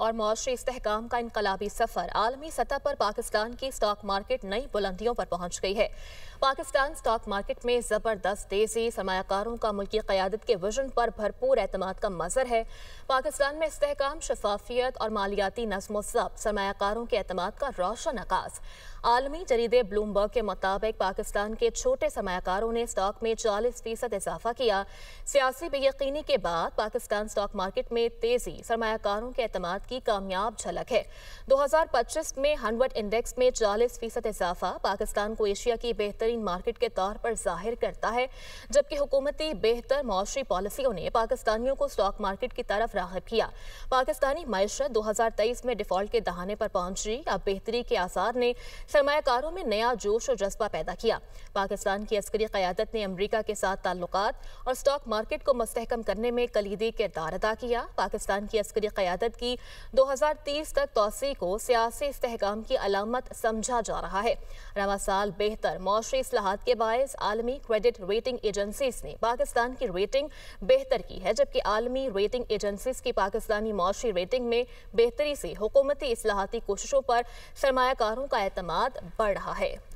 और मौशरी इस्तेहकाम का इनकलाबी सफर आलमी सतह पर पाकिस्तान की स्टॉक मार्केट नई बुलंदियों पर पहुंच गई है। पाकिस्तान स्टॉक मार्केट में जबरदस्त तेजी, सरमायाकारों का मुल्की क़यादत के विजन पर भरपूर एतमाद का मज़र है। पाकिस्तान में इस्तेहकाम, शफाफियत और मालियाती नज़्म ज़ब्त सरमायाकारों के एतमाद का रोशन आगाज। आलमी जरीदे ब्लूमबर्ग के मुताबिक पाकिस्तान के छोटे सरमायाकारों ने स्टॉक में 40% इजाफा किया। सियासी बेयकीनी के बाद पाकिस्तान स्टॉक मार्केट में तेजी सरमायाकारों के एतमाद की कामयाब झलक है। 2025 में 100 इंडेक्स में 40% इजाफा पाकिस्तान को एशिया की बेहतरीन मार्केट के तौर पर जाहिर करता है, जबकि हुकूमती बेहतर मौशरी पॉलिसियों ने पाकिस्तानियों को स्टॉक मार्केट की तरफ राग़िब किया। पाकिस्तानी मईशत 2023 में डिफॉल्ट के दहाने पर पहुंची। अब बेहतरी के आसार ने सरमायाकारों में नया जोश और जज्बा पैदा किया। पाकिस्तान की अस्करी क़यादत ने अमरीका के साथ ताल्लुकात और स्टॉक मार्केट को मुस्तहकम करने में कलीदी किरदार अदा किया। पाकिस्तान की अस्करी क़यादत की 2030 तक तोसी को सियासी इस्तेहकाम की अलामत समझा जा रहा है। रवा साल बेहतर मौशरी इस्लाहात के बायस आलमी क्रेडिट रेटिंग एजेंसीज ने पाकिस्तान की रेटिंग बेहतर की है, जबकि आलमी रेटिंग एजेंसीज की पाकिस्तानी मौशरी रेटिंग में बेहतरी से हुकूमती इस्लाहाती कोशिशों पर सरमायाकारों का एतमाद बढ़ रहा है।